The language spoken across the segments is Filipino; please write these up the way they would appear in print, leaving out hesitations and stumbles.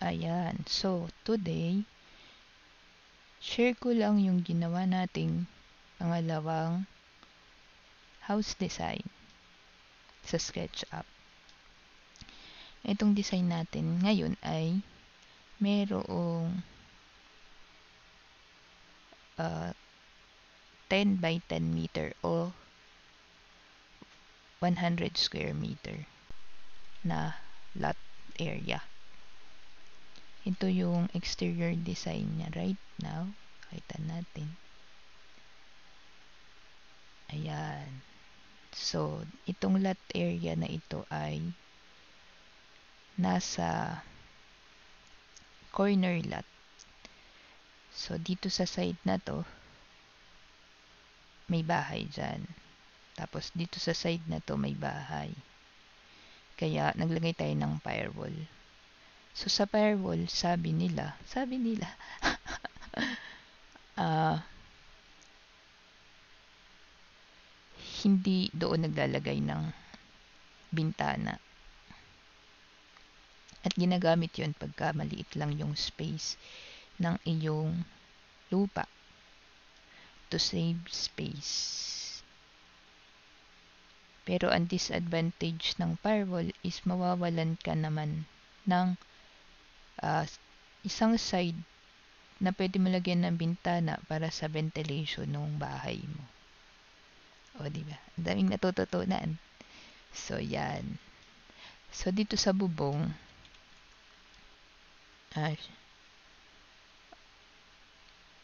Ayan. So, today, share ko lang yung ginawa nating pangalawang house design sa SketchUp. Itong design natin ngayon ay merong 10 by 10 meter o 100 square meter na lot area. Ito yung exterior design niya right now. Kita natin. Ayan. So, itong lot area na ito ay nasa corner lot. So, dito sa side na to, may bahay dyan. Tapos, dito sa side na to, may bahay. Kaya, naglagay tayo ng firewall. So, sa firewall, sabi nila, hindi doon naglalagay ng bintana. At ginagamit yon pagka maliit lang yung space ng iyong lupa to save space. Pero ang disadvantage ng firewall is mawawalan ka naman ng isang side na pwede mo lagyan ng bintana para sa ventilation ng bahay mo. O, diba? Ang daming natututunan. So, yan. So, dito sa bubong,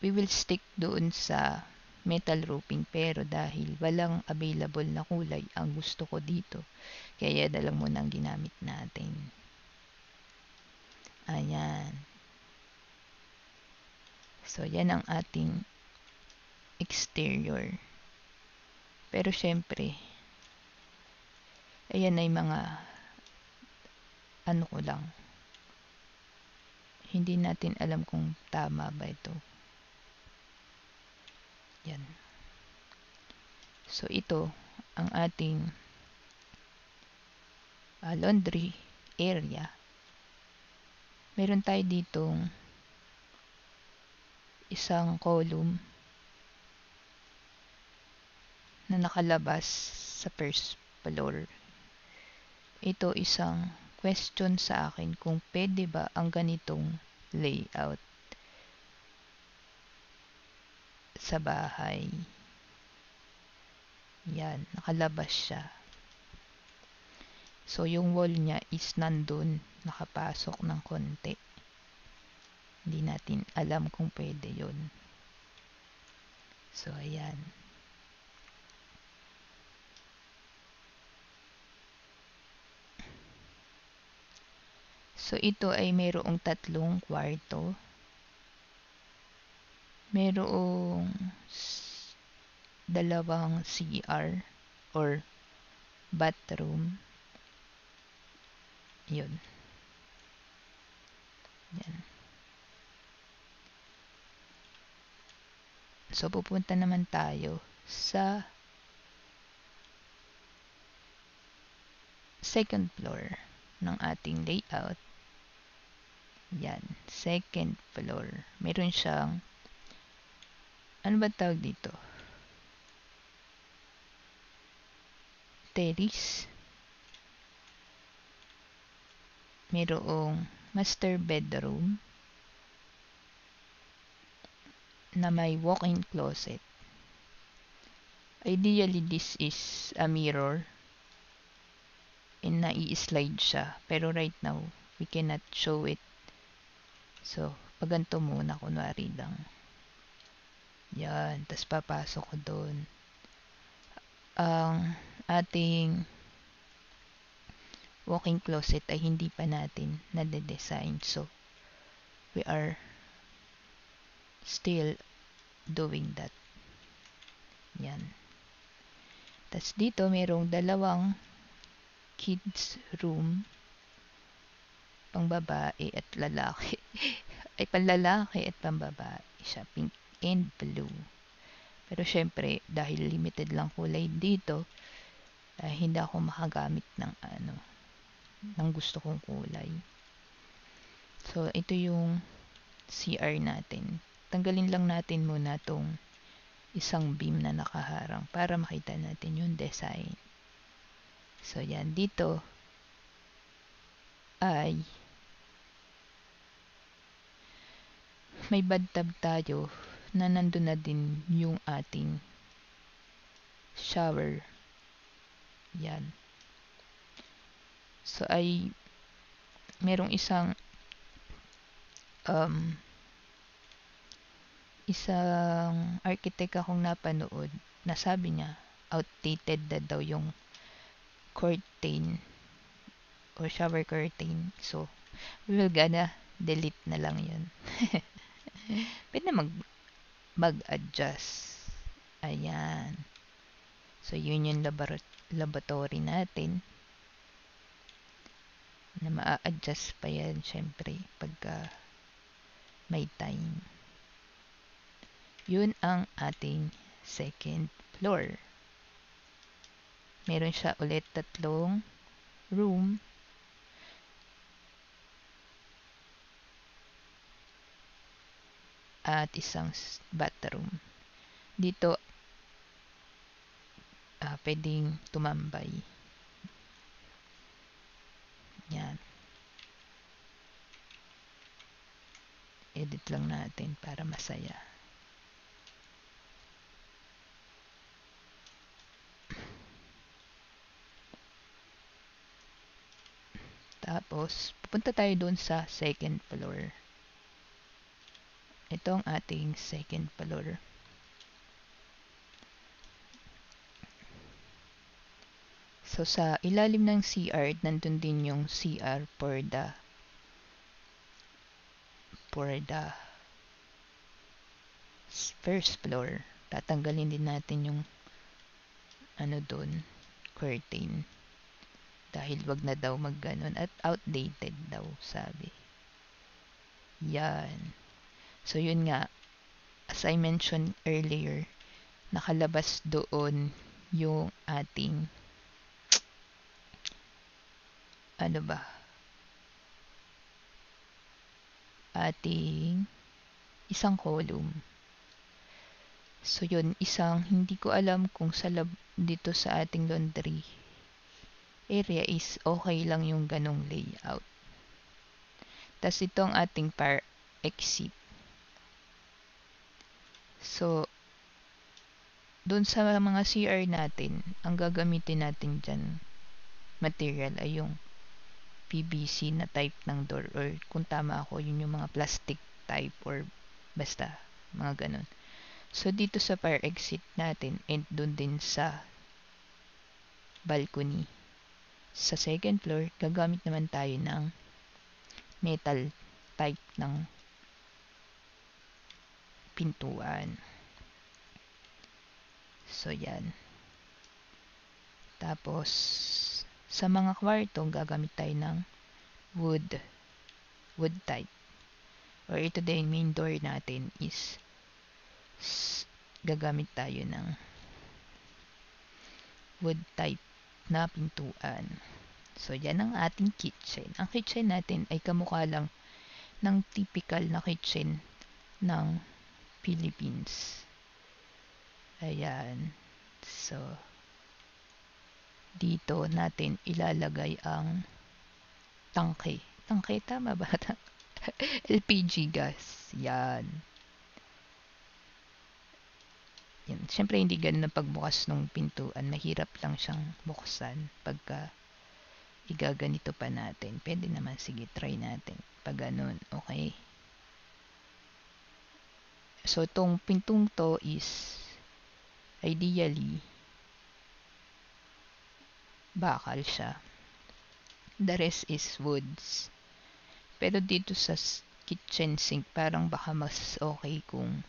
we will stick doon sa metal roofing, pero dahil walang available na kulay ang gusto ko dito, kaya dalang muna ang ginamit natin. Ayan. So, yan ang ating exterior. Pero syempre, ayan ay mga ano ko lang. Hindi natin alam kung tama ba ito. Yan. So, ito ang ating laundry area. Meron tayo ditong isang column na nakalabas sa first floor. Ito isang question sa akin kung pwede ba ang ganitong layout sa bahay. Yan, nakalabas siya. So, yung wall niya is nandun, nakapasok ng konti. Hindi natin alam kung pwede yun. So, ayan. So, ito ay mayroong 3 kwarto. Mayroong 2 CR or bathroom. Yun. Yan. So, pupunta naman tayo sa second floor ng ating layout. Yan. Second floor. Meron siyang ano ba tawag dito? Terrace. Mayroong master bedroom na may walk-in closet. Ideally, this is a mirror and nai-slide siya. Pero right now, we cannot show it. So, paganto muna, kunwari lang. Yan. Tapos papasok ko doon. Ang ating walk-in closet ay hindi pa natin nade-design. So, we are still doing that. Yan. Tapos dito, mayroong 2 kids room, pang babae at lalaki. Ay, panlalaki at pambabae siya, pink and blue. Pero syempre, dahil limited lang kulay dito, hindi ako makagamit ng ng gusto kong kulay. So, ito yung CR natin. Tanggalin lang natin muna tong isang beam na nakaharang para makita natin yung design. So, yan. Dito ay may bathtub tayo na nandun na din yung ating shower. Yan. So, ay merong um, isang architect akong napanood na sabi niya outdated na daw yung curtain or shower curtain. So, we will gonna delete na lang yun. Pwede mag-adjust. Ayan. So, yun yung laboratory natin. Na maa-adjust pa yan, syempre, pagka may time. Yun ang ating second floor. Meron siya ulit 3 room. At isang bathroom. Dito, pwedeng tumambay. Yan. Edit lang natin para masaya. Tapos, pupunta tayo doon sa second floor. Ito ang ating second floor. So, sa ilalim ng CR, nandun din yung CR for the first floor. Tatanggalin din natin yung doon, curtain. Dahil wag na daw magganon at outdated daw, sabi. Yan. So, yun nga. As I mentioned earlier, nakalabas doon yung ating ating isang column. So, yun, hindi ko alam kung dito sa ating laundry area is okay lang yung ganong layout. Tas itong ating fire exit. So, doon sa mga CR natin, ang gagamitin natin dyan, material ay yung PVC na type ng door or kung tama ako, yun yung mga plastic type or basta, mga ganun. So, dito sa fire exit natin and doon din sa balcony. Sa second floor, gagamit naman tayo ng metal type ng pintuan. So, yan. Tapos, sa mga kwarto, gagamit tayo ng wood type. Or ito din, main door natin is gagamit tayo ng wood type na pintuan. So, yan ang ating kitchen. Ang kitchen natin ay kamukha lang ng typical na kitchen ng Philippines. Ayan. So, dito natin ilalagay ang tangke. Tangke, tama ba? LPG gas. Yan. Yan. Siyempre, hindi ganun ang pagbukas ng pintuan. Mahirap lang siyang buksan pagka igaganito pa natin. Pwede naman, sige, try natin. Pag ganun, okay. So, itong pintong to is ideally bakal siya. The rest is woods. Pero dito sa kitchen sink, parang baka mas okay kung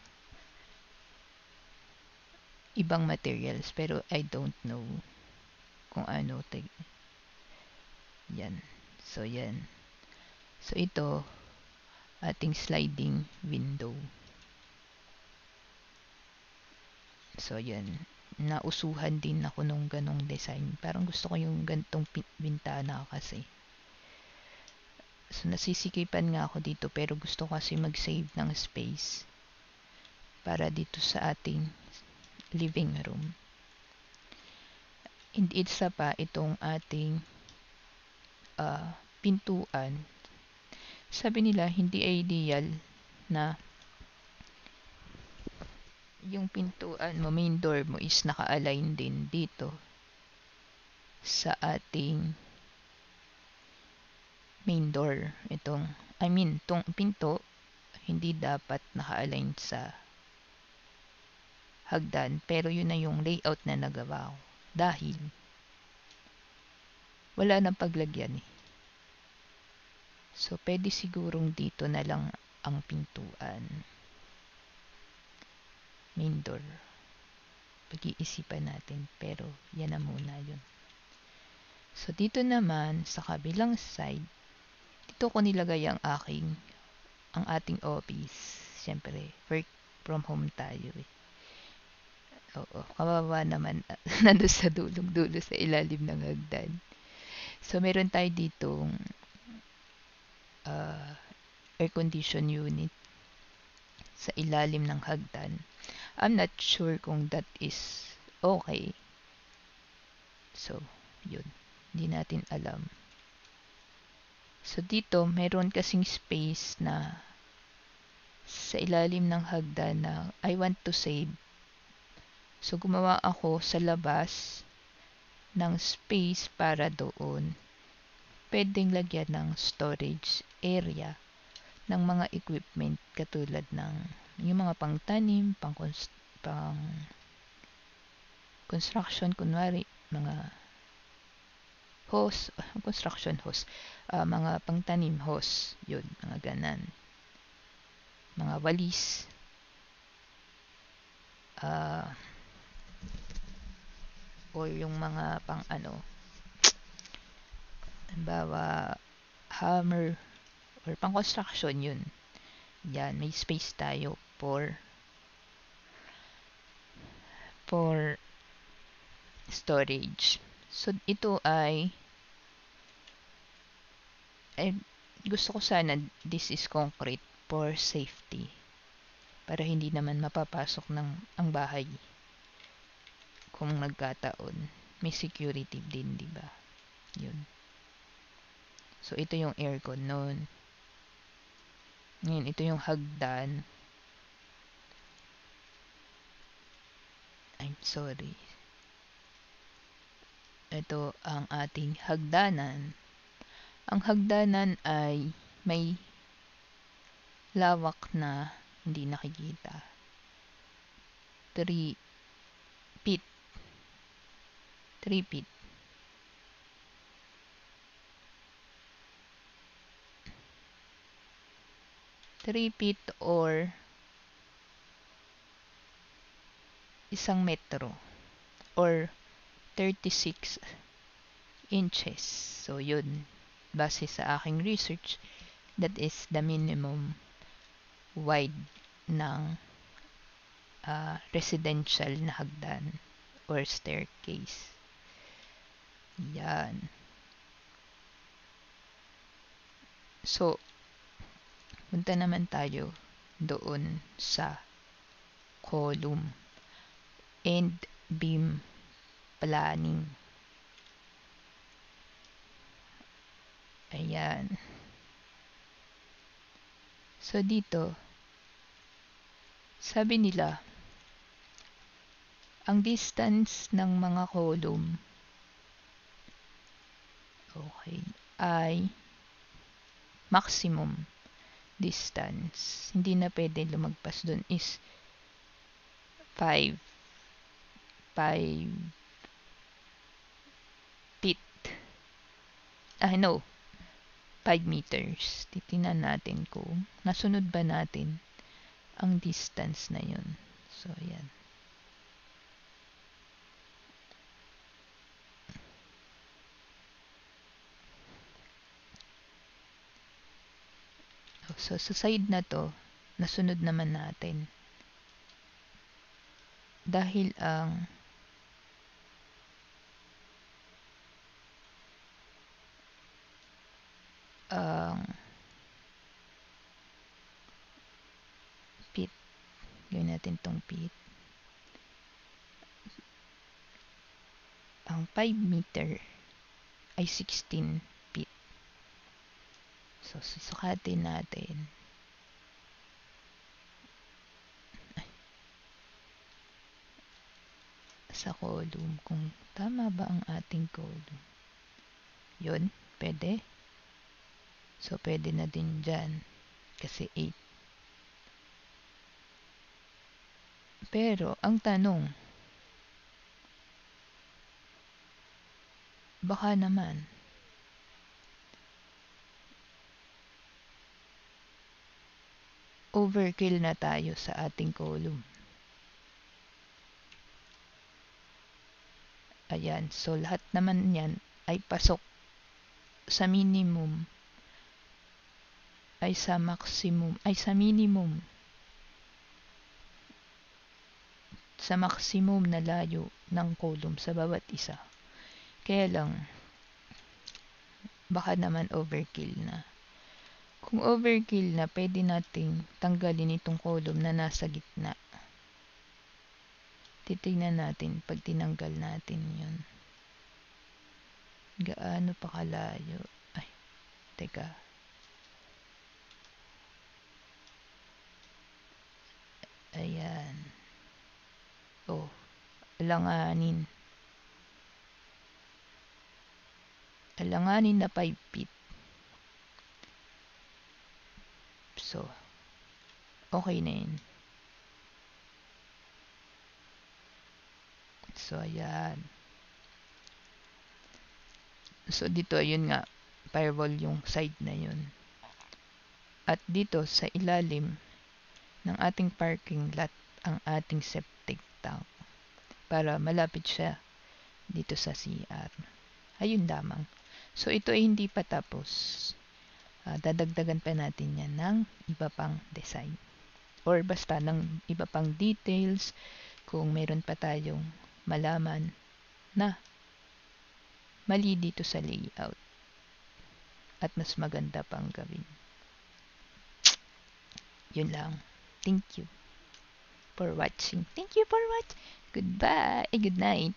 ibang materials. Pero I don't know kung ano. Yan. So, yan. So, ito, ating sliding window. So, yan. Nausuhan din ako nung ganong design. Parang gusto ko yung gantong bintana kasi. So, nasisikipan nga ako dito pero gusto ko kasi mag-save ng space para dito sa ating living room. And isa pa itong ating pintuan. Sabi nila hindi ideal na yung pintuan mo, main door mo is naka-align din dito sa ating main door. Itong pinto hindi dapat naka-align sa hagdan, pero yun na yung layout na nagawa ko dahil wala nang paglagyan eh. So, pwede sigurong dito na lang ang pintuan. Main door. Pag-iisipan natin, pero yan na muna yun. So, dito naman, sa kabilang side, dito ko nilagay ang ating office. Siyempre, work from home tayo eh. Oo, kawawa naman. Nandun sa dulong-dulo sa ilalim ng hagdan. So, meron tayo ditong air condition unit sa ilalim ng hagdan. I'm not sure kung that is okay. So, yun. Hindi natin alam. So, dito, meron kasing space na sa ilalim ng hagdan na I want to save. So, gumawa ako sa labas ng space para doon. Pwedeng lagyan ng storage area ng mga equipment katulad ng yung mga pangtanim, pang construction, kunwari, mga hose, construction hose, mga pangtanim hose, yun, mga ganan. Mga walis, or yung mga pang halimbawa, hammer, or pang construction yun. Yan, may space tayo for storage. So, ito ay gusto ko sana this is concrete for safety. Para hindi naman mapapasok ang bahay. Kung nagkataon, may security din, di ba? Yun. So, ito yung aircon noon. Ngayon, ito yung hagdan. I'm sorry. Ito ang ating hagdanan. Ang hagdanan ay may lawak na hindi nakikita. 3 feet. 3 feet. 3 feet or 1 metro or 36 inches. So, yun. Base sa aking research, that is the minimum wide ng residential na hagdan or staircase. Yan. So, punta naman tayo doon sa column and beam planning. Ayan. So, dito, sabi nila, ang distance ng mga column ay maximum distance. Hindi na pwede lumagpas dun is 5 feet. 5 meters. Titingnan natin kung nasunod ba natin ang distance na yun. So, yan. So, sa side na to, nasunod naman natin. Dahil ang Gawin natin tong pit. Ang 5 meter ay 16 feet. So, susukatin natin. Sa column, kung tama ba ang ating column. Yun, pwede. So, pwede na din dyan. Kasi 8. Pero, ang tanong, baka naman, overkill na tayo sa ating column. Ayan, so lahat naman yan ay pasok sa minimum ay sa maximum ay sa minimum sa maximum na layo ng column sa bawat isa. Kaya lang baka naman overkill na. Kung overkill na, pwede nating tanggalin itong column na nasa gitna. Titingnan natin pag tinanggal natin yun. Gaano pa kalayo? Ay, teka. Ayan. Oh, alanganin. Alanganin na 5 feet. So, okay na yun. So, ayan. So, dito, yun nga, firewall yung side na yun. At dito, sa ilalim ng ating parking lot, ang ating septic tank. Para malapit siya dito sa CR. Ayun lamang. So, ito ay hindi pa tapos. Dadagdagan pa natin yan ng iba pang design. Or basta ng iba pang details kung meron pa tayong malaman na mali dito sa layout at mas maganda pang gawin. Yun lang. Thank you for watching. Thank you for watching. Goodbye. Good night.